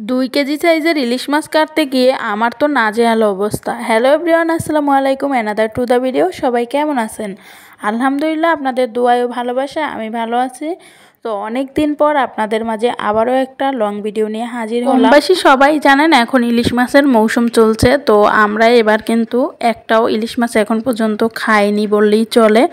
2 KG সাইজের ইলিশ মাছ কাটতে গিয়ে আমার তো নাজেহাল অবস্থা। হ্যালো এভরিওয়ান, আসসালামু আলাইকুম, অ্যানাদার টু দ্য ভিডিও। সবাই কেমন আছেন? আলহামদুলিল্লাহ, আপনাদের দোয়ায় ও ভালোবাসা আমি ভালো আছি। তো অনেক দিন পর আপনাদের মাঝে আবারও একটা লং ভিডিও নিয়ে হাজির হলাম। কমবেশি সবাই জানেন এখন ইলিশ মাছের মৌসুম চলছে, তো আমরা এবার কিন্তু একটাও ইলিশ মাছ এখন পর্যন্ত খাইনি বললেই চলে।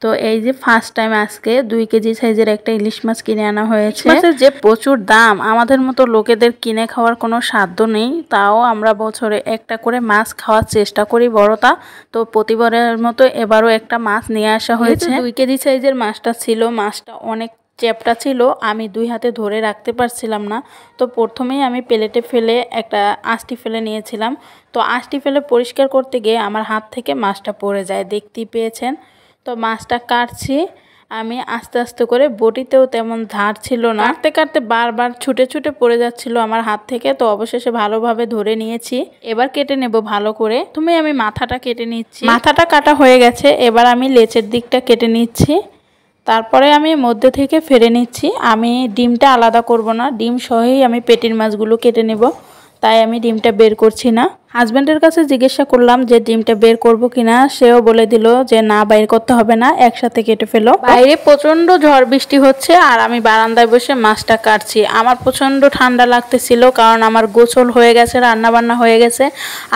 তো এই যে ফার্স্ট টাইম আজকে 2 কেজি সাইজের একটা ইলিশ মাছ কিনে আনা হয়েছে। মাছের যে প্রচুর দাম, আমাদের মতো লোকেদের কিনে খাওয়ার কোনো সাধ্য নেই, তাও আমরা বছরে একটা করে মাছ খাওয়ার চেষ্টা করি বড়টা। তো প্রতিবারের মতো এবারও একটা মাছ নিয়ে আসা হয়েছে। 2 কেজি সাইজের মাছটা ছিল, মাছটা অনেক চ্যাপটা ছিল, আমি 2 হাতে ধরে রাখতে পারছিলাম না। তো প্রথমেই আমি প্লেটে ফেলে একটা আঁশটি ফেলে নিয়েছিলাম। তো আঁশটি ফেলে পরিষ্কার করতে গিয়ে আমার হাত থেকে মাছটা পড়ে যায়, দেখতেই পেয়েছেন। তো মাছটা কাটছি আমি আস্তে আস্তে করে, বটিতেও তেমন ধার ছিল না, কাটতে কাটতে বারবার ছুটে ছুটে পড়ে যাচ্ছিল আমার হাত থেকে। তো অবশেষে ভালোভাবে ধরে নিয়েছি, এবার কেটে নেব ভালো করে। তুমি আমি মাথাটা কেটে নিচ্ছি, মাথাটা কাটা হয়ে গেছে, এবার আমি লেজের দিকটা কেটে নিচ্ছি। তারপরে আমি মধ্যে থেকে ফেলে নিচ্ছি। আমি ডিমটা আলাদা করব না, ডিম সহই আমি পেটির মাছগুলো কেটে নেব, তাই আমি ডিমটা বের করছি না। হাজব্যান্ডের কাছে জিজ্ঞাসা করলাম যে ডিমটা বের করব কিনা, সেও বলে দিল যে না, বাইর করতে হবে না, একসাথে কেটে ফেলো। বাইরে প্রচন্ড ঝড় বৃষ্টি হচ্ছে আর আমি বারান্দায় বসে মাছটা কাটছি। আমার প্রচন্ড ঠান্ডা লাগতেছিল, কারণ আমার গোসল হয়ে গেছে, রান্না বান্না হয়ে গেছে।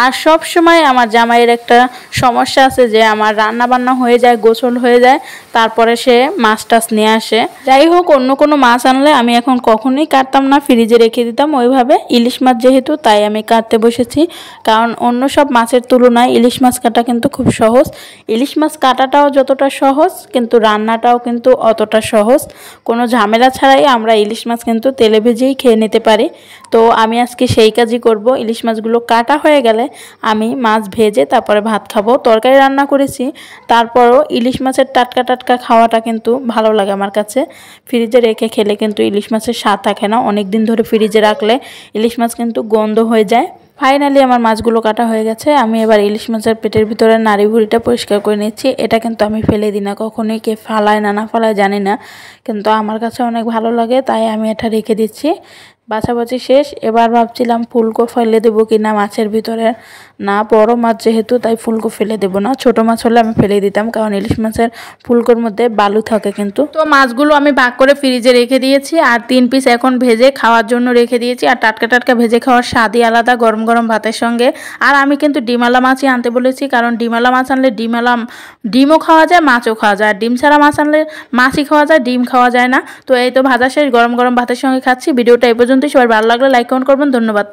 আর সব সময় আমার জামাইয়ের একটা সমস্যা আছে যে আমার রান্না বান্না হয়ে যায়, গোসল হয়ে যায়, তারপরে সে মাছ টাছ নিয়ে আসে। যাই হোক, অন্য কোনো মাছ আনলে আমি এখন কখনোই কাটতাম না, ফ্রিজে রেখে দিতাম ওইভাবে। ইলিশ মাছ যেহেতু, তাই আমি কাটতে বসেছি, কারণ অন্য সব মাছের তুলনায় ইলিশ মাছ কাটা কিন্তু খুব সহজ। ইলিশ মাছ কাটাটাও যতটা সহজ, কিন্তু রান্নাটাও কিন্তু অতটা সহজ। কোনো ঝামেলা ছাড়াই আমরা ইলিশ মাছ কিন্তু তেলে ভেজেই খেয়ে নিতে পারি। তো আমি আজকে সেই কাজই করব। ইলিশ মাছগুলো কাটা হয়ে গেলে আমি মাছ ভেজে তারপরে ভাত খাবো। তরকারি রান্না করেছি, তারপরও ইলিশ মাছের টাটকা টাটকা খাওয়াটা কিন্তু ভালো লাগে আমার কাছে। ফ্রিজে রেখে খেলে কিন্তু ইলিশ মাছের স্বাদ থাকে না, অনেক দিন ধরে ফ্রিজে রাখলে ইলিশ মাছ কিন্তু গন্ধ হয়ে যায়। ফাইনালি আমার মাছগুলো কাটা হয়ে গেছে। আমি এবার ইলিশ মাছের পেটের ভিতরে নাড়ি ভুড়িটা পরিষ্কার করে নিচ্ছি। এটা কিন্তু আমি ফেলে দিই না কখনোই, কে ফালায় না না ফালায় জানি না, কিন্তু আমার কাছে অনেক ভালো লাগে, তাই আমি এটা রেখে দিচ্ছি। বাছাবাছি শেষ, এবার ভাবছিলাম ফুলকো ফেলে দেবো কি না মাছের ভিতরে। না, বড় মাছ যেহেতু, তাই ফুলকো ফেলে দেবো না। ছোট মাছ হলে আমি ফেলে দিতাম, কারণ ইলিশ মাছের ফুলকোর মধ্যে বালু থাকে কিন্তু। তো মাছগুলো আমি ভাগ করে ফ্রিজে রেখে দিয়েছি, আর 3 পিস এখন ভেজে খাওয়ার জন্য রেখে দিয়েছি। আর টাটকা টাটকা ভেজে খাওয়ার স্বাদই আলাদা গরম গরম ভাতের সঙ্গে। আর আমি কিন্তু ডিমালা মাছই আনতে বলেছি, কারণ ডিমালা মাছ আনলে ডিমও খাওয়া যায়, মাছও খাওয়া যায়। আর ডিম ছাড়া মাছ আনলে মাছই খাওয়া যায়, ডিম খাওয়া যায় না। তো এই তো ভাজা শেষ, গরম গরম ভাতের সঙ্গে খাচ্ছি। ভিডিওটা এই পর্যন্তই। সবার ভালো লাগলে লাইক কমেন্ট করবেন। ধন্যবাদ।